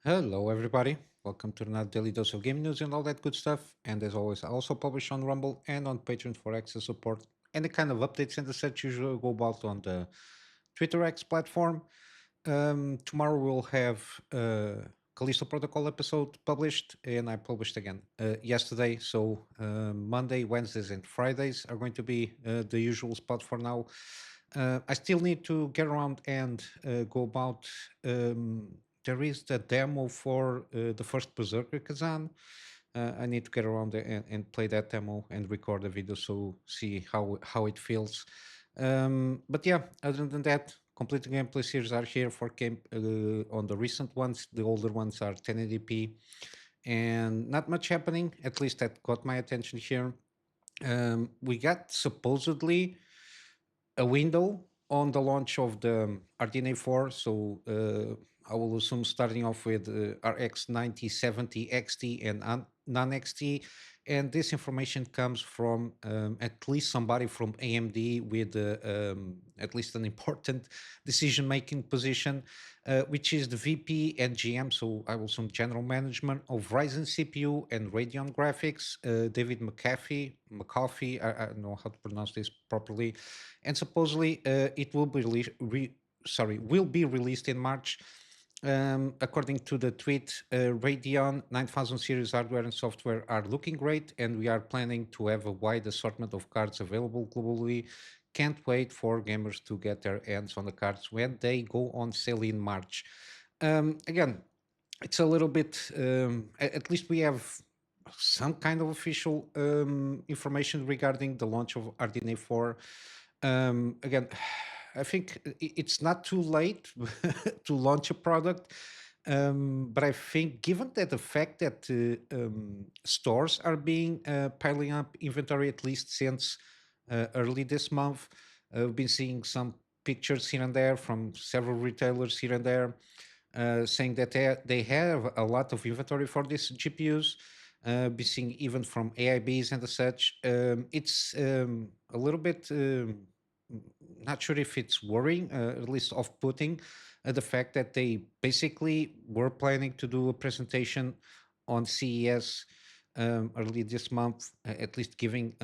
Hello, everybody. Welcome to another daily dose of game news and all that good stuff. And as always, I also publish on Rumble and on Patreon for access support and the kind of updates and the such usually go about on the Twitter X platform. Tomorrow we'll have Callisto Protocol episode published, and I published again yesterday. So Monday, Wednesdays, and Fridays are going to be the usual spot for now. I still need to get around and go about. There is the demo for the first Berserker Kazan. I need to get around and play that demo and record a video so see how it feels. But yeah, other than that, complete gameplay series are here for game on the recent ones. The older ones are 1080p, and not much happening. At least that got my attention here. We got supposedly a window on the launch of the RDNA 4. So I will assume starting off with RX 9070 XT and non XT. And this information comes from at least somebody from AMD with at least an important decision making position, which is the VP and GM. So I will assume general management of Ryzen CPU and Radeon graphics, David McAfee, I don't know how to pronounce this properly, and supposedly it will be will be released in March. According to the tweet, Radeon 9000 series hardware and software are looking great, and we are planning to have a wide assortment of cards available globally. Can't wait for gamers to get their hands on the cards when they go on sale in March. Again, it's a little bit, at least we have some kind of official information regarding the launch of RDNA 4. Again, I think it's not too late to launch a product, but I think given that the fact that stores are being piling up inventory at least since early this month, we've been seeing some pictures here and there from several retailers here and there saying that they have a lot of inventory for these GPUs. Be seeing even from AIBs and the such. It's a little bit not sure if it's worrying, at least off-putting, the fact that they basically were planning to do a presentation on CES early this month, at least giving,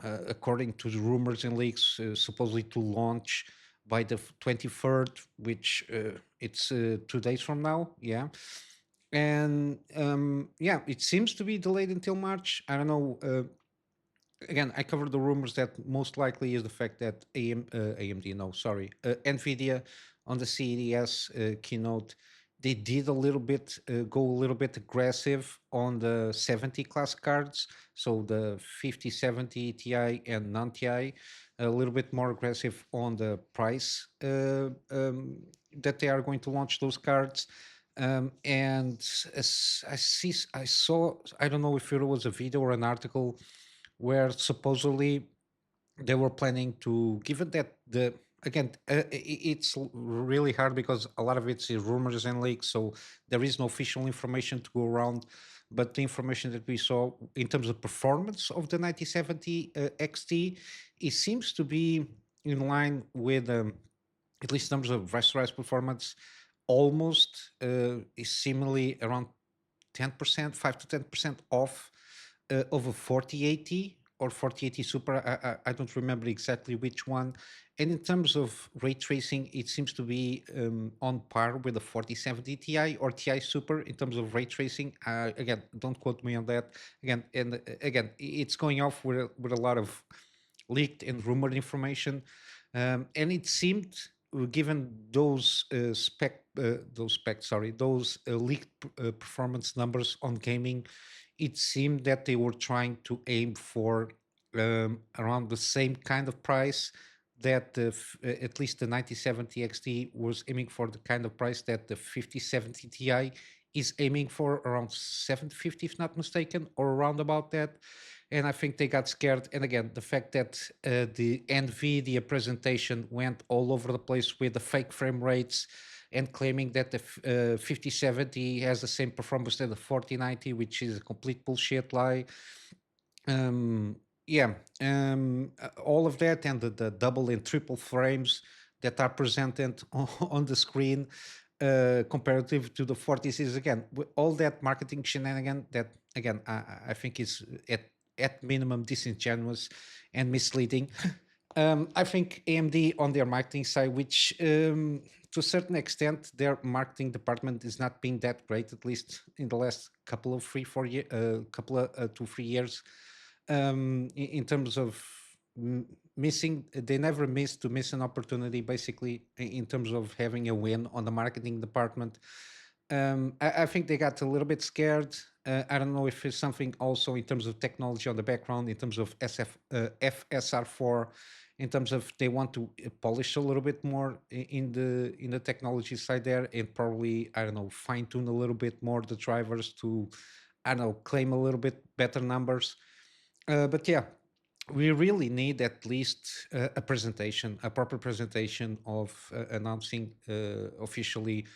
according to the rumors and leaks, supposedly to launch by the 23rd, which it's 2 days from now. Yeah. And yeah, it seems to be delayed until March. I don't know. Again, I covered the rumors that most likely is the fact that AMD, no, sorry, NVIDIA on the CES keynote, they did a little bit, go a little bit aggressive on the 70 class cards. So the 5070 Ti and non Ti, a little bit more aggressive on the price that they are going to launch those cards. And as I saw, I don't know if it was a video or an article where supposedly they were planning to, given that the again it's really hard because a lot of it's rumors and leaks, so there is no official information to go around. But the information that we saw in terms of performance of the 9070 XT, it seems to be in line with at least in terms of rasterized performance, almost is similarly around 10%, 5 to 10% off of a 4080 or 4080 Super. I don't remember exactly which one. And in terms of ray tracing, it seems to be on par with the 4070 Ti or Ti Super in terms of ray tracing. Again, don't quote me on that. Again, it's going off with a lot of leaked and rumored information. And it seemed, given those leaked performance numbers on gaming, it seemed that they were trying to aim for around the same kind of price that at least the 9070 XT was aiming for, the kind of price that the 5070 Ti is aiming for, around 750 if not mistaken, or around about that. And I think they got scared. And again, the fact that the NVIDIA presentation went all over the place with the fake frame rates and claiming that the 5070 has the same performance as the 4090, which is a complete bullshit lie. Yeah, all of that and the double and triple frames that are presented on the screen. comparative to the 40 series. Again, with all that marketing shenanigan that again I think is at minimum disingenuous and misleading. I think AMD on their marketing side, which to a certain extent their marketing department is not being that great, at least in the last couple of 3 4 years, couple of 2 3 years, in terms of m- missing. They never miss to miss an opportunity, basically, in terms of having a win on the marketing department. I think they got a little bit scared. I don't know if it's something also in terms of technology on the background, in terms of FSR4, in terms of they want to polish a little bit more in the technology side there, and probably, I don't know, fine tune a little bit more the drivers to, I don't know, claim a little bit better numbers. But yeah, we really need at least a presentation, a proper presentation of announcing officially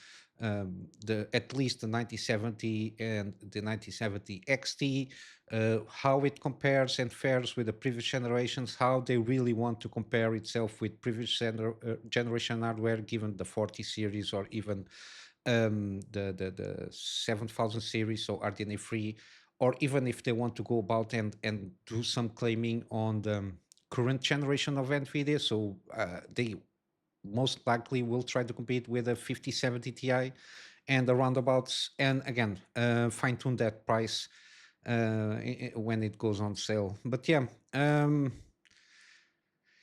the at least the 9070 and the 9070 XT, how it compares and fares with the previous generations, how they really want to compare itself with previous generation hardware, given the 40 series or even the 7000 series, so RDNA free, or even if they want to go about and do some claiming on the current generation of NVIDIA. So they most likely will try to compete with a 5070 Ti and the roundabouts, and again, fine tune that price when it goes on sale. But yeah,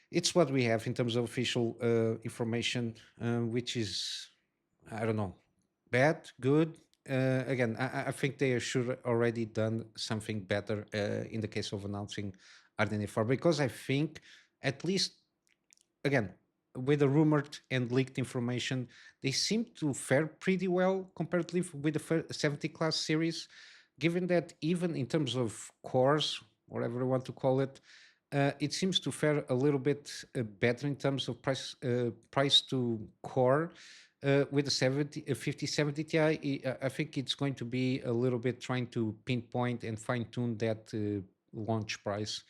it's what we have in terms of official information, which is, I don't know, bad, good. Again, I think they should already done something better in the case of announcing RDNA4, because I think at least, again, with the rumored and leaked information, they seem to fare pretty well comparatively with the 70 class series, given that even in terms of cores, whatever you want to call it, it seems to fare a little bit better in terms of price to core. With the 5070 Ti, I think it's going to be a little bit trying to pinpoint and fine tune that launch price.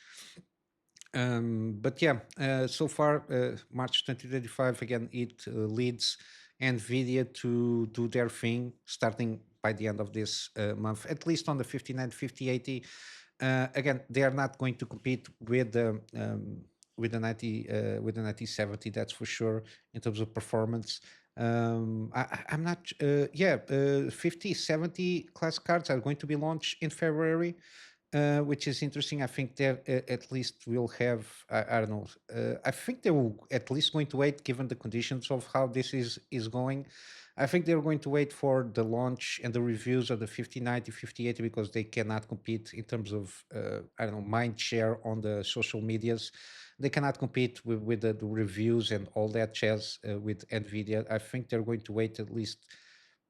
But yeah, so far, March 2025, again, it leads NVIDIA to do their thing starting by the end of this month, at least on the 5080. Again, they are not going to compete with the 9070, that's for sure, in terms of performance. I'm not, yeah, 5070 class cards are going to be launched in February, which is interesting. I think they at least will have, I don't know, I think they will at least going to wait, given the conditions of how this is going. I think they're going to wait for the launch and the reviews of the 5090, 5080, because they cannot compete in terms of, I don't know, mind share on the social medias. They cannot compete with the reviews and all that jazz with NVIDIA. I think they're going to wait at least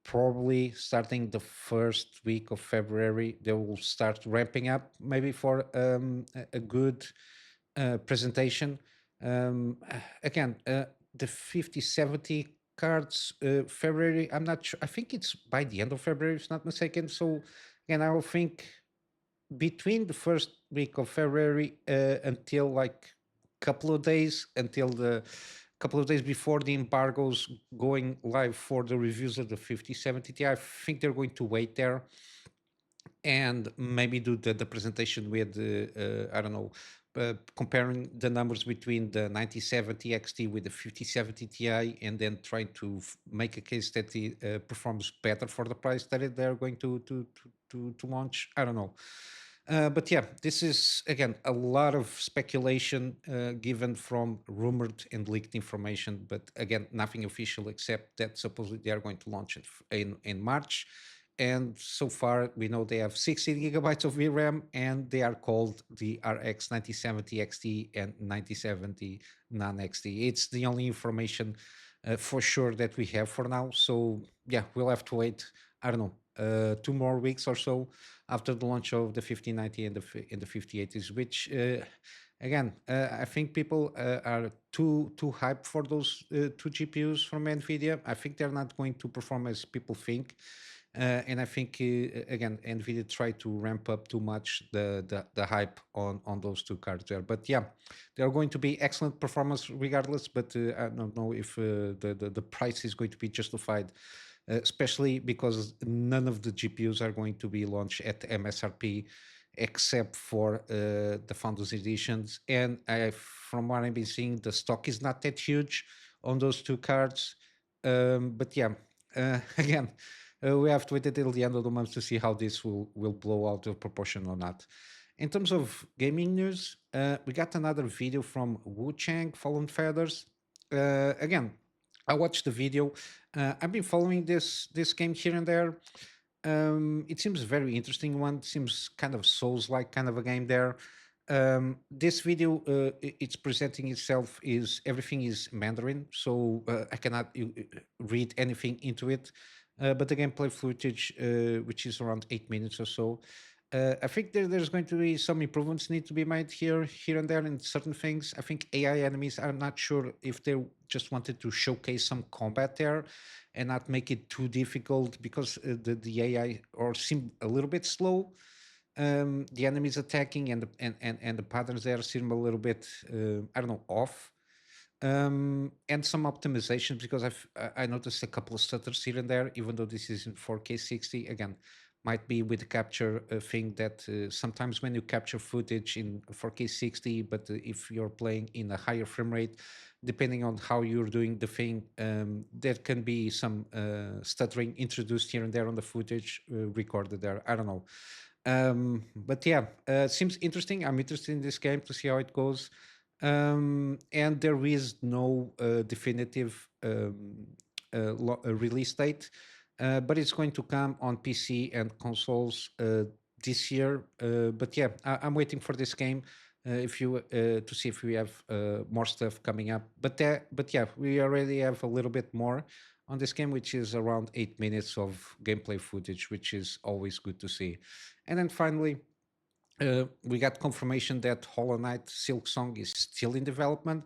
probably starting the first week of February. They will start ramping up maybe for a good presentation. Again, the 5070 cards, February, I'm not sure. I think it's by the end of February, if I'm not mistaken. So, again, I will think between the first week of February until like couple of days, until the couple of days before the embargoes going live for the reviews of the 5070 Ti. I think they're going to wait there and maybe do the presentation with, I don't know, comparing the numbers between the 9070 XT with the 5070 Ti, and then trying to make a case that it performs better for the price that they're going to launch. I don't know. But yeah, this is again a lot of speculation given from rumored and leaked information, but again, nothing official except that supposedly they are going to launch it in March. And so far, we know they have 60 gigabytes of VRAM, and they are called the RX 9070 XT and 9070 non XT. It's the only information for sure that we have for now. So yeah, we'll have to wait. I don't know, 2 more weeks or so after the launch of the 5090 and the 5080s, which again, I think people are too hyped for those two GPUs from NVIDIA. I think they're not going to perform as people think. And I think again, Nvidia tried to ramp up too much the hype on those two cards there. But yeah, they are going to be excellent performance regardless. But I don't know if the price is going to be justified especially because none of the GPUs are going to be launched at MSRP except for the Founders Editions. And from what I've been seeing, the stock is not that huge on those two cards. But yeah, again, we have to wait until the end of the month to see how this will blow out of proportion or not. In terms of gaming news, we got another video from Wuchang, Fallen Feathers. Again, I watched the video. I've been following this game here and there. It seems a very interesting one. Seems kind of Souls-like kind of a game there. This video, it's presenting itself is everything is Mandarin, so I cannot read anything into it. But the gameplay footage, which is around 8 minutes or so, I think there's going to be some improvements need to be made here and there in certain things. I think AI enemies. I'm not sure if they just wanted to showcase some combat there and not make it too difficult because the AI or seem a little bit slow. The enemies attacking and the patterns there seem a little bit I don't know off. And some optimizations because I noticed a couple of stutters here and there, even though this is in 4K 60. Again, might be with the capture thing that sometimes when you capture footage in 4K 60, but if you're playing in a higher frame rate, depending on how you're doing the thing, there can be some stuttering introduced here and there on the footage recorded there. I don't know. But yeah, seems interesting. I'm interested in this game to see how it goes. And there is no definitive release date, but it's going to come on PC and consoles this year. But yeah, I'm waiting for this game. If you to see if we have more stuff coming up, but yeah, we already have a little bit more on this game, which is around 8 minutes of gameplay footage, which is always good to see. And then finally, we got confirmation that Hollow Knight Silksong is still in development.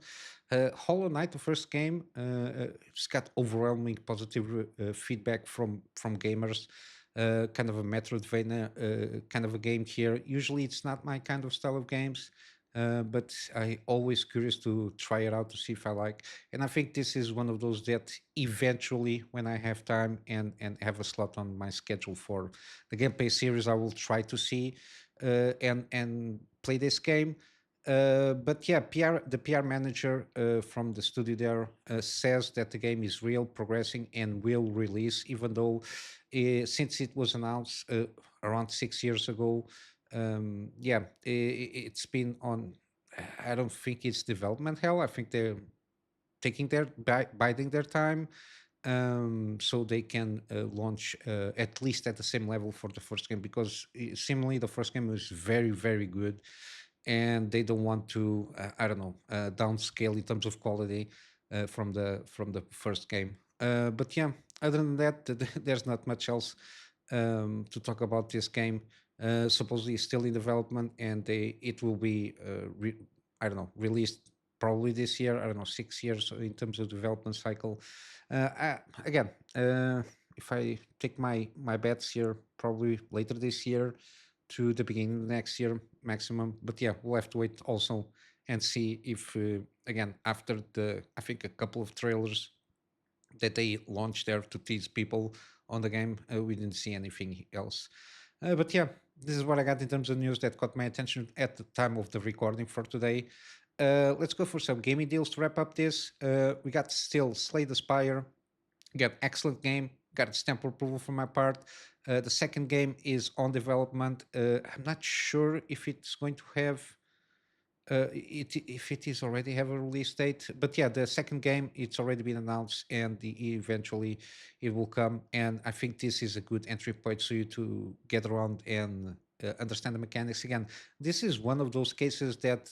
Hollow Knight, the first game, it's got overwhelming positive feedback from gamers. Kind of a Metroidvania kind of a game here. Usually, it's not my kind of style of games, but I always curious to try it out to see if I like. And I think this is one of those that eventually, when I have time and have a slot on my schedule for the gameplay series, I will try to see and play this game. But yeah, the PR manager from the studio there says that the game is real, progressing, and will release, even though since it was announced around 6 years ago, yeah, it's been on. I don't think it's development hell. I think they're taking their biding their time so they can launch at least at the same level for the first game because similarly the first game was very good and they don't want to I don't know downscale in terms of quality from the first game. But yeah, other than that, there's not much else to talk about this game. Supposedly it's still in development and it will be I don't know released probably this year. I don't know 6 years in terms of development cycle. Again, if I take my bets here, probably later this year to the beginning of next year maximum. But yeah, we'll have to wait also and see if again after the I think a couple of trailers that they launched there to tease people on the game, we didn't see anything else. But yeah, this is what I got in terms of news that caught my attention at the time of the recording for today. Let's go for some gaming deals to wrap up this. We got still Slay the Spire. Got excellent game. Got a stamp of approval from my part. The second game is on development. I'm not sure if it's going to have if it is already have a release date. But yeah, the second game it's already been announced, and eventually it will come. And I think this is a good entry point for you to get around and understand the mechanics. Again, this is one of those cases that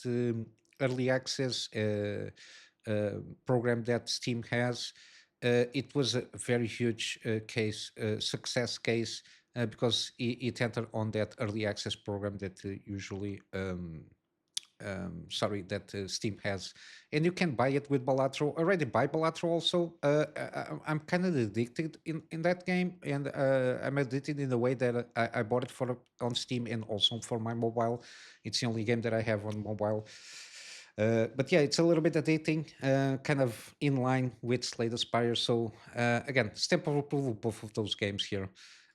early access program that Steam has. It was a very huge success case, because it entered on that early access program that usually sorry that Steam has, and you can buy it with Balatro. Already buy Balatro also. I'm kind of addicted in that game, and I'm addicted in the way that I bought it for on Steam and also for my mobile. It's the only game that I have on mobile. But yeah, it's a little bit addicting, kind of in line with Slay the Spire. So again, stamp of approval both of those games here.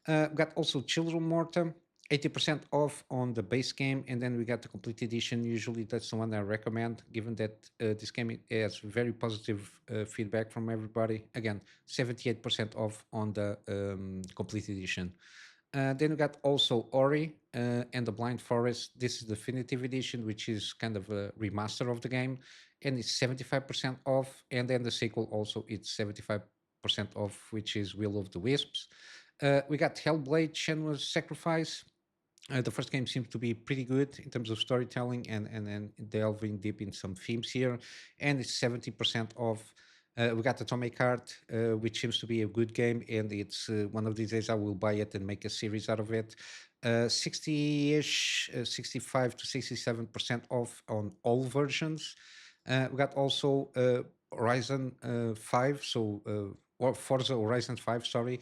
Got also Children Mortem, 80% off on the base game, and then we got the complete edition. Usually, that's the one I recommend, given that this game has very positive feedback from everybody. Again, 78% off on the complete edition. Then we got also Ori and the Blind Forest. This is the definitive edition, which is kind of a remaster of the game, and it's 75% off. And then the sequel also, it's 75% off, which is Will of the Wisps. We got Hellblade: Shenmue's Sacrifice. The first game seems to be pretty good in terms of storytelling and delving deep in some themes here, and it's 70% off. We got Atomic Heart, which seems to be a good game, and it's one of these days I will buy it and make a series out of it. 60-ish, 65 to 67% off on all versions. We got also Horizon 5, or Forza Horizon 5, sorry.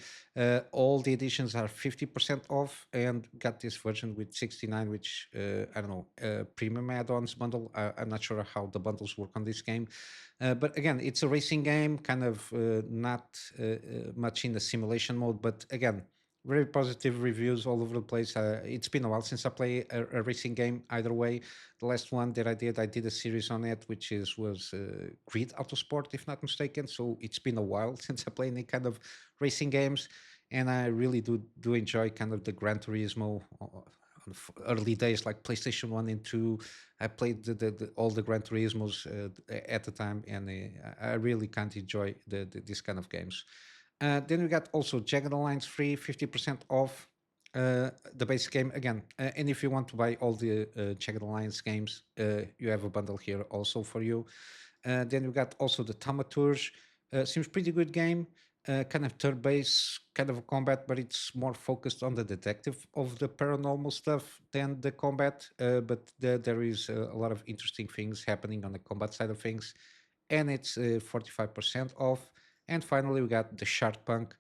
All the editions are 50% off, and got this version with 69, which, I don't know, premium add-ons bundle. I'm not sure how the bundles work on this game. But again, it's a racing game, kind of not much in the simulation mode, but again, very positive reviews all over the place. It's been a while since I play a racing game either way. The last one that I did a series on it, which was Grid Autosport, if not mistaken. So it's been a while since I played any kind of racing games, and I really do enjoy kind of the Gran Turismo early days, like PlayStation 1 and 2. I played all the Gran Turismos at the time, and I really can't enjoy these kind of games. Then we got also Jagged Alliance free, 50% off the base game again. And if you want to buy all the Jagged Alliance games, you have a bundle here also for you. Then we got also the Thaumaturge. Seems pretty good game. Kind of third base, kind of a combat, but it's more focused on the detective of the paranormal stuff than the combat. But there is a lot of interesting things happening on the combat side of things, and it's 45% off. And finally, we got the Shardpunk.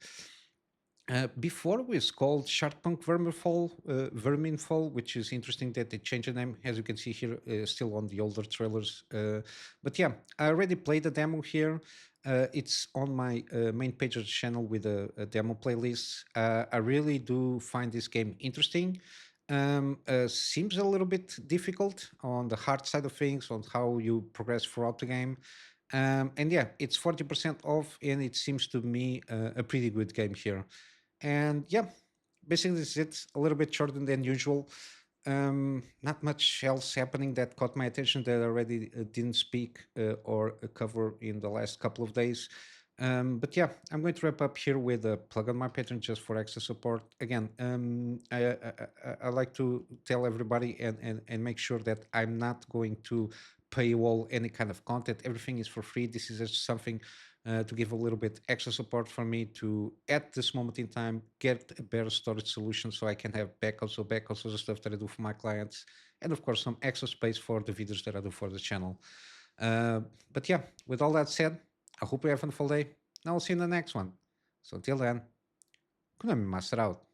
Before it was called Shardpunk Verminfall, which is interesting that they changed the name, as you can see here, still on the older trailers. But yeah, I already played the demo here. It's on my main page of the channel with a demo playlist. I really do find this game interesting. Seems a little bit difficult on the hard side of things, on how you progress throughout the game. And yeah, it's 40% off, and it seems to me a pretty good game here. And yeah, basically this is it. A little bit shorter than usual. Not much else happening that caught my attention that I already didn't speak or cover in the last couple of days. But yeah, I'm going to wrap up here with a plug on my Patreon just for extra support. Again, I like to tell everybody and make sure that I'm not going to paywall any kind of content. Everything is for free. This is just something to give a little bit extra support for me to, at this moment in time, get a better storage solution so I can have backups. So backups are the stuff that I do for my clients, and of course some extra space for the videos that I do for the channel. But yeah, with all that said, I hope you have a wonderful day. And I'll see you in the next one. So until then, Kunamy Master out.